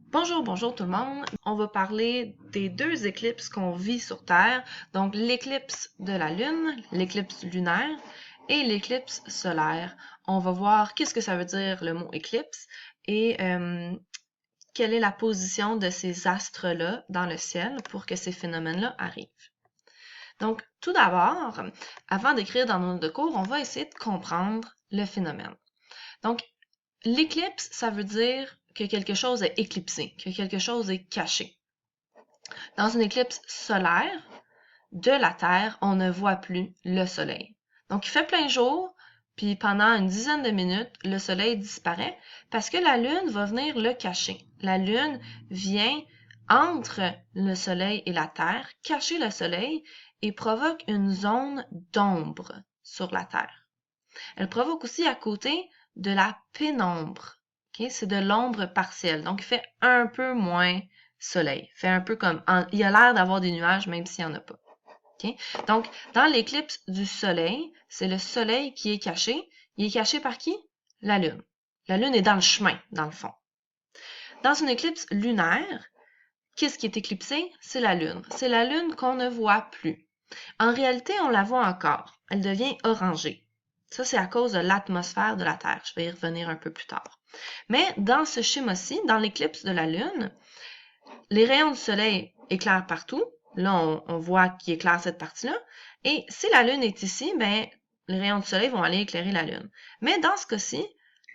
Bonjour tout le monde. On va parler des deux éclipses qu'on vit sur Terre, donc l'éclipse de la Lune, l'éclipse lunaire et l'éclipse solaire. On va voir qu'est-ce que ça veut dire le mot éclipse et quelle est la position de ces astres-là dans le ciel pour que ces phénomènes-là arrivent. Donc, tout d'abord, avant d'écrire dans nos notes de cours, on va essayer de comprendre le phénomène. Donc, l'éclipse, ça veut dire que quelque chose est éclipsé, que quelque chose est caché. Dans une éclipse solaire de la Terre, on ne voit plus le soleil. Donc, il fait plein jour, puis pendant une dizaine de minutes, le soleil disparaît parce que la Lune va venir le cacher. La Lune vient entre le soleil et la Terre, cacher le soleil et provoque une zone d'ombre sur la Terre. Elle provoque aussi à côté de la pénombre. Okay? C'est de l'ombre partielle. Donc, il fait un peu moins soleil. Il fait un peu comme... il a l'air d'avoir des nuages, même s'il n'y en a pas. Okay? Donc, dans l'éclipse du soleil, c'est le soleil qui est caché. Il est caché par qui? La Lune. La Lune est dans le chemin, dans le fond. Dans une éclipse lunaire, qu'est-ce qui est éclipsé? C'est la Lune. C'est la Lune qu'on ne voit plus. En réalité, on la voit encore. Elle devient orangée. Ça, c'est à cause de l'atmosphère de la Terre. Je vais y revenir un peu plus tard. Mais dans ce schéma-ci, dans l'éclipse de la Lune, les rayons du soleil éclairent partout. Là, on voit qu'il éclaire cette partie-là. Et si la Lune est ici, ben, les rayons du soleil vont aller éclairer la Lune. Mais dans ce cas-ci,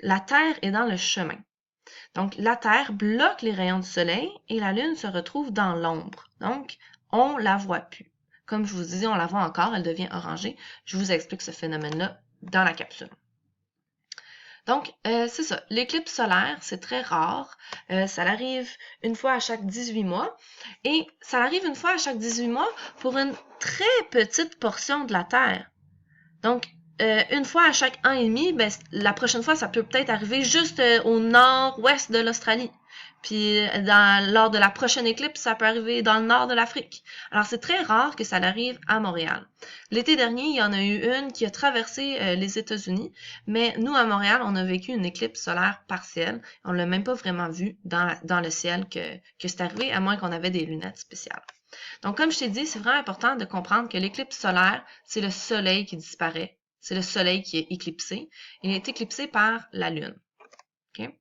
la Terre est dans le chemin. Donc, la Terre bloque les rayons du soleil et la Lune se retrouve dans l'ombre. Donc, on la voit plus. Comme je vous disais, on la voit encore, elle devient orangée. Je vous explique ce phénomène-là dans la capsule. Donc, c'est ça. L'éclipse solaire, c'est très rare. Ça arrive une fois à chaque 18 mois. Et ça arrive une fois à chaque 18 mois pour une très petite portion de la Terre. Donc, une fois à chaque an et demi, ben, la prochaine fois, ça peut peut-être arriver juste au nord-ouest de l'Australie. Puis, lors de la prochaine éclipse, ça peut arriver dans le nord de l'Afrique. Alors, c'est très rare que ça arrive à Montréal. L'été dernier, il y en a eu une qui a traversé les États-Unis, mais nous, à Montréal, on a vécu une éclipse solaire partielle. On l'a même pas vraiment vu dans le ciel que c'est arrivé, à moins qu'on avait des lunettes spéciales. Donc, comme je t'ai dit, c'est vraiment important de comprendre que l'éclipse solaire, c'est le soleil qui disparaît. C'est le soleil qui est éclipsé. Il est éclipsé par la Lune. Okay?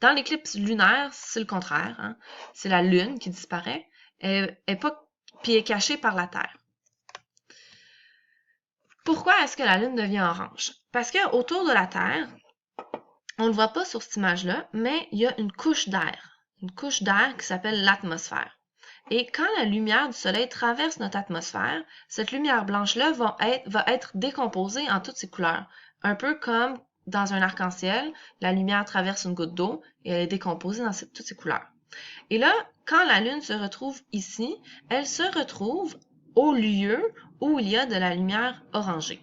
Dans l'éclipse lunaire, c'est le contraire. Hein? C'est la Lune qui disparaît. Elle est pas, puis est cachée par la Terre. Pourquoi est-ce que la Lune devient orange? Parce que autour de la Terre, on ne le voit pas sur cette image-là, mais il y a une couche d'air. Une couche d'air qui s'appelle l'atmosphère. Et quand la lumière du soleil traverse notre atmosphère, cette lumière blanche-là va être décomposée en toutes ses couleurs. Un peu comme dans un arc-en-ciel, la lumière traverse une goutte d'eau et elle est décomposée dans toutes ses couleurs. Et là, quand la Lune se retrouve ici, elle se retrouve au lieu où il y a de la lumière orangée.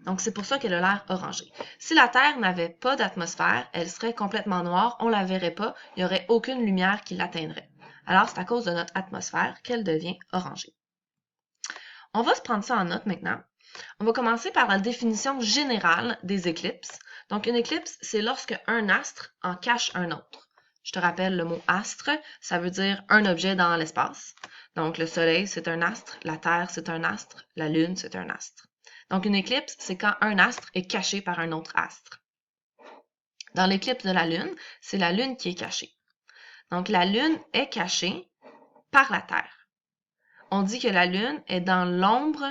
Donc, c'est pour ça qu'elle a l'air orangée. Si la Terre n'avait pas d'atmosphère, elle serait complètement noire, on la verrait pas, il n'y aurait aucune lumière qui l'atteindrait. Alors, c'est à cause de notre atmosphère qu'elle devient orangée. On va se prendre ça en note maintenant. On va commencer par la définition générale des éclipses. Donc, une éclipse, c'est lorsque un astre en cache un autre. Je te rappelle le mot astre, ça veut dire un objet dans l'espace. Donc, le Soleil, c'est un astre, la Terre, c'est un astre, la Lune, c'est un astre. Donc, une éclipse, c'est quand un astre est caché par un autre astre. Dans l'éclipse de la Lune, c'est la Lune qui est cachée. Donc, la Lune est cachée par la Terre. On dit que la Lune est dans l'ombre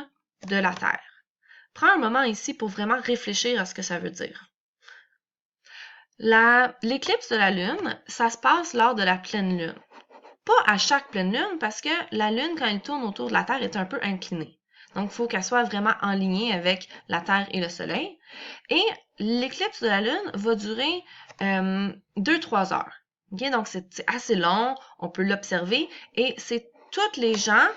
de la Terre. Prends un moment ici pour vraiment réfléchir à ce que ça veut dire. L'éclipse de la Lune, ça se passe lors de la pleine Lune. Pas à chaque pleine Lune, parce que la Lune, quand elle tourne autour de la Terre, est un peu inclinée. Donc, il faut qu'elle soit vraiment en ligne avec la Terre et le Soleil. Et l'éclipse de la Lune va durer 2-3 heures. Okay? Donc, c'est assez long, on peut l'observer, et c'est toutes les gens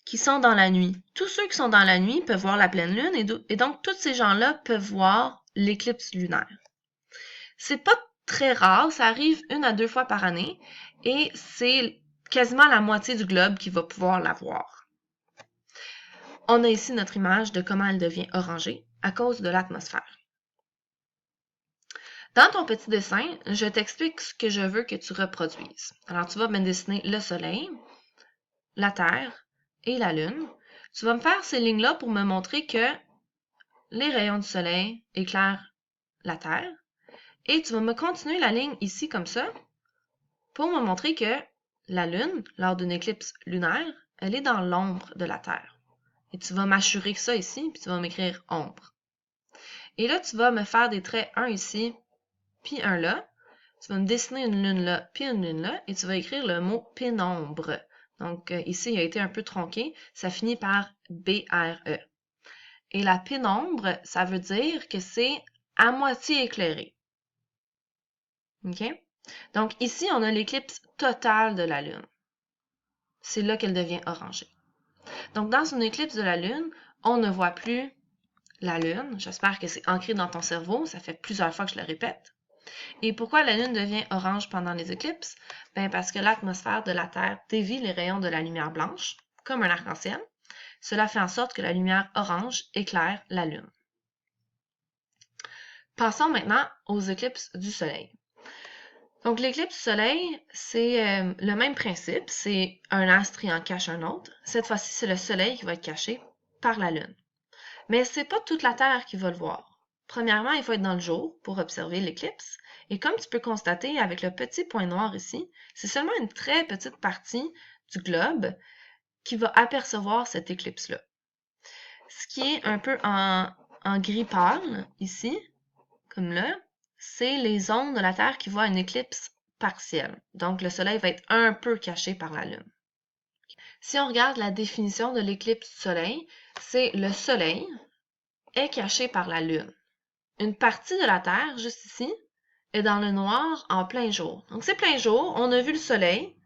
qui sont dans la nuit. Tous ceux qui sont dans la nuit peuvent voir la pleine Lune, et donc tous ces gens-là peuvent voir l'éclipse lunaire. C'est pas très rare, ça arrive 1 à 2 fois par année, et c'est quasiment la moitié du globe qui va pouvoir la voir. On a ici notre image de comment elle devient orangée à cause de l'atmosphère. Dans ton petit dessin, je t'explique ce que je veux que tu reproduises. Alors, tu vas me dessiner le soleil, la Terre et la Lune. Tu vas me faire ces lignes-là pour me montrer que les rayons du soleil éclairent la Terre. Et tu vas me continuer la ligne ici comme ça pour me montrer que la Lune, lors d'une éclipse lunaire, elle est dans l'ombre de la Terre. Et tu vas m'assurer que ça ici, puis tu vas m'écrire ombre. Et là, tu vas me faire des traits, un ici, puis un là. Tu vas me dessiner une lune là, puis une lune là, et tu vas écrire le mot pénombre. Donc ici, il a été un peu tronqué, ça finit par B-R-E. Et la pénombre, ça veut dire que c'est à moitié éclairé. OK? Donc ici, on a l'éclipse totale de la Lune. C'est là qu'elle devient orangée. Donc dans une éclipse de la Lune, on ne voit plus la Lune. J'espère que c'est ancré dans ton cerveau. Ça fait plusieurs fois que je le répète. Et pourquoi la Lune devient orange pendant les éclipses? Ben parce que l'atmosphère de la Terre dévie les rayons de la lumière blanche, comme un arc-en-ciel. Cela fait en sorte que la lumière orange éclaire la Lune. Passons maintenant aux éclipses du Soleil. Donc l'éclipse du Soleil, c'est le même principe. C'est un astre qui en cache un autre. Cette fois-ci, c'est le Soleil qui va être caché par la Lune. Mais c'est pas toute la Terre qui va le voir. Premièrement, il faut être dans le jour pour observer l'éclipse. Et comme tu peux constater avec le petit point noir ici, c'est seulement une très petite partie du globe qui va apercevoir cette éclipse-là. Ce qui est un peu en gris pâle ici, comme là, c'est les zones de la Terre qui voient une éclipse partielle. Donc le Soleil va être un peu caché par la Lune. Si on regarde la définition de l'éclipse du Soleil, c'est le Soleil est caché par la Lune. Une partie de la Terre, juste ici, est dans le noir en plein jour. Donc c'est plein jour, on a vu le soleil,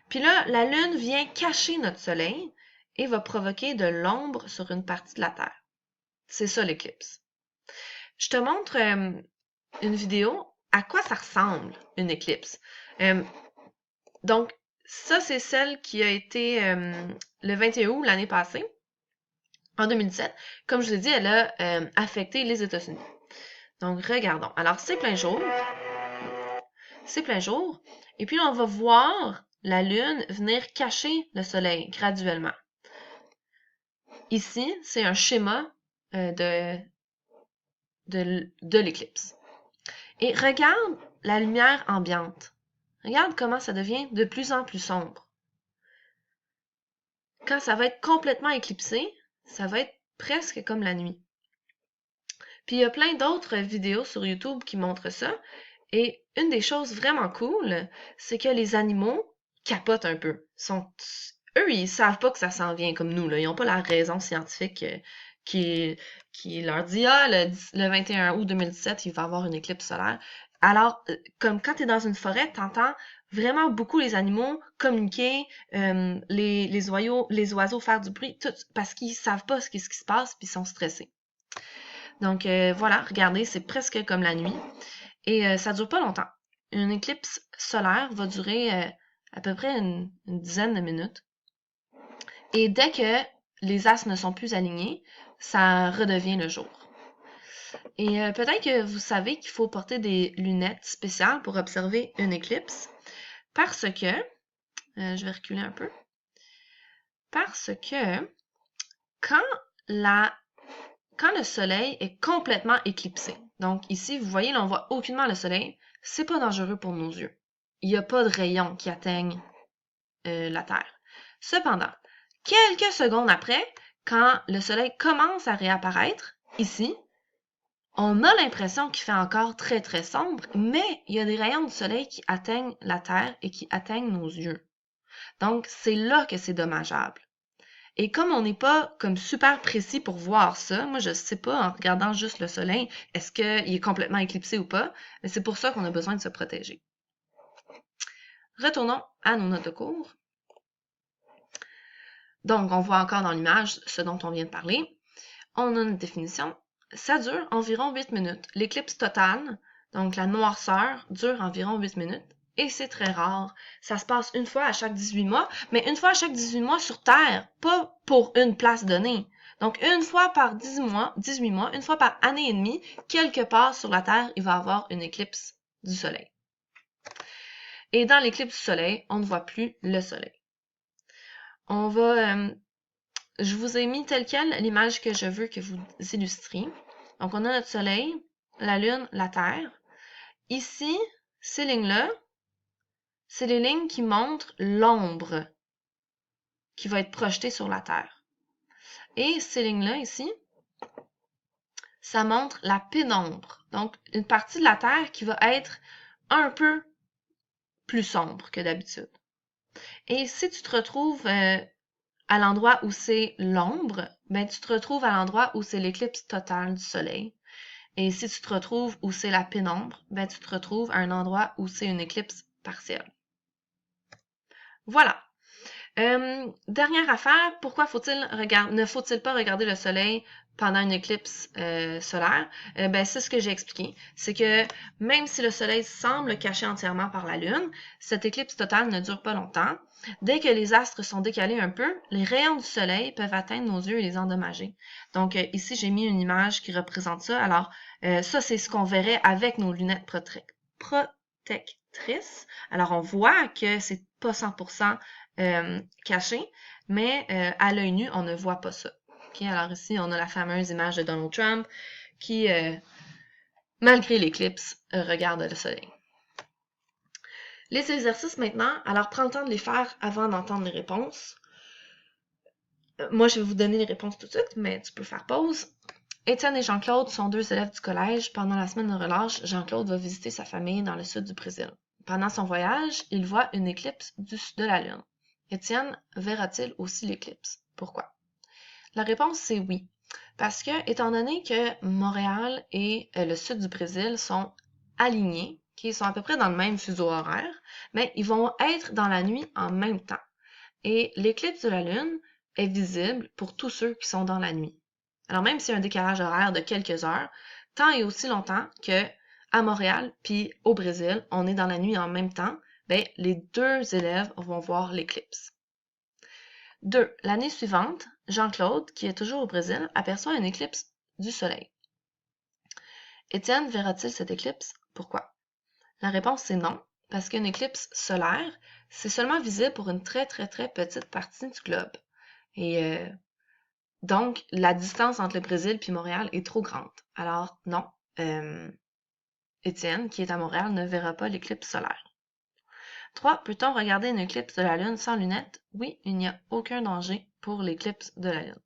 puis là, la Lune vient cacher notre soleil et va provoquer de l'ombre sur une partie de la Terre. C'est ça l'éclipse. Je te montre une vidéo à quoi ça ressemble une éclipse. Donc, ça, c'est celle qui a été le 21 août l'année passée, en 2017. Comme je l'ai dit, elle a affecté les États-Unis. Donc, regardons. Alors, c'est plein jour. C'est plein jour. Et puis, on va voir la Lune venir cacher le Soleil graduellement. Ici, c'est un schéma de l'éclipse. Et regarde la lumière ambiante. Regarde comment ça devient de plus en plus sombre. Quand ça va être complètement éclipsé, ça va être presque comme la nuit. Puis il y a plein d'autres vidéos sur YouTube qui montrent ça. Et une des choses vraiment cool, c'est que les animaux capotent un peu. Eux, ils savent pas que ça s'en vient comme nous, là. Ils n'ont pas la raison scientifique qui leur dit « Ah, le 21 août 2017, il va y avoir une éclipse solaire. » Alors, comme quand tu es dans une forêt, tu entends vraiment beaucoup les animaux communiquer, les oiseaux faire du bruit, tout, parce qu'ils savent pas ce qui se passe, puis ils sont stressés. Donc voilà, regardez, c'est presque comme la nuit. Et ça dure pas longtemps. Une éclipse solaire va durer à peu près une dizaine de minutes. Et dès que les astres ne sont plus alignés, ça redevient le jour. Et peut-être que vous savez qu'il faut porter des lunettes spéciales pour observer une éclipse, parce que, je vais reculer un peu, parce que quand le soleil est complètement éclipsé, donc ici, vous voyez, là, on voit aucunement le soleil, c'est pas dangereux pour nos yeux. Il n'y a pas de rayons qui atteignent la Terre. Cependant, quelques secondes après, quand le soleil commence à réapparaître, ici, on a l'impression qu'il fait encore très très sombre, mais il y a des rayons du soleil qui atteignent la Terre et qui atteignent nos yeux. Donc, c'est là que c'est dommageable. Et comme on n'est pas comme super précis pour voir ça, moi je sais pas en regardant juste le soleil, est-ce qu'il est complètement éclipsé ou pas, mais c'est pour ça qu'on a besoin de se protéger. Retournons à nos notes de cours. Donc, on voit encore dans l'image ce dont on vient de parler. On a une définition. Ça dure environ 8 minutes. L'éclipse totale, donc la noirceur, dure environ 8 minutes. Et c'est très rare. Ça se passe une fois à chaque 18 mois, mais une fois à chaque 18 mois sur Terre, pas pour une place donnée. Donc, une fois par 18 mois, une fois par année et demie, quelque part sur la Terre, il va y avoir une éclipse du Soleil. Et dans l'éclipse du Soleil, on ne voit plus le Soleil. Je vous ai mis telle quelle l'image que je veux que vous illustriez. Donc, on a notre Soleil, la Lune, la Terre. Ici, ces lignes-là, c'est les lignes qui montrent l'ombre qui va être projetée sur la Terre. Et ces lignes-là, ici, ça montre la pénombre. Donc, une partie de la Terre qui va être un peu plus sombre que d'habitude. Et si tu te retrouves à l'endroit où c'est l'ombre, ben tu te retrouves à l'endroit où c'est l'éclipse totale du Soleil. Et si tu te retrouves où c'est la pénombre, ben tu te retrouves à un endroit où c'est une éclipse partielle. Voilà. Dernière affaire, pourquoi ne faut-il pas regarder le Soleil pendant une éclipse solaire? Ben, c'est ce que j'ai expliqué. C'est que même si le Soleil semble caché entièrement par la Lune, cette éclipse totale ne dure pas longtemps. Dès que les astres sont décalés un peu, les rayons du Soleil peuvent atteindre nos yeux et les endommager. Donc ici, j'ai mis une image qui représente ça. Alors, ça, c'est ce qu'on verrait avec nos lunettes protectrices. Alors, on voit que c'est pas 100% caché, mais à l'œil nu, on ne voit pas ça. Okay? Alors ici, on a la fameuse image de Donald Trump qui, malgré l'éclipse, regarde le soleil. Les exercices maintenant, alors prends le temps de les faire avant d'entendre les réponses. Moi, je vais vous donner les réponses tout de suite, mais tu peux faire pause. Étienne et Jean-Claude sont deux élèves du collège. Pendant la semaine de relâche, Jean-Claude va visiter sa famille dans le sud du Brésil. Pendant son voyage, il voit une éclipse de la Lune. Étienne verra-t-il aussi l'éclipse? Pourquoi? La réponse, c'est oui. Parce que, étant donné que Montréal et le sud du Brésil sont alignés, qui sont à peu près dans le même fuseau horaire, mais ils vont être dans la nuit en même temps. Et l'éclipse de la Lune est visible pour tous ceux qui sont dans la nuit. Alors même s'il y a un décalage horaire de quelques heures, tant et aussi longtemps que à Montréal puis au Brésil, on est dans la nuit en même temps, ben, les deux élèves vont voir l'éclipse. 2. L'année suivante, Jean-Claude, qui est toujours au Brésil, aperçoit une éclipse du Soleil. Étienne verra-t-il cette éclipse? Pourquoi? La réponse c'est non, parce qu'une éclipse solaire, c'est seulement visible pour une très petite partie du globe. Et donc, la distance entre le Brésil et Montréal est trop grande. Alors, non, Étienne, qui est à Montréal, ne verra pas l'éclipse solaire. 3. Peut-on regarder une éclipse de la Lune sans lunettes? Oui, il n'y a aucun danger pour l'éclipse de la Lune.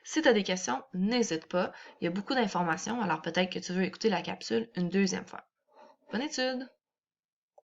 Si tu as des questions, n'hésite pas. Il y a beaucoup d'informations, alors peut-être que tu veux écouter la capsule une deuxième fois. Bonne étude!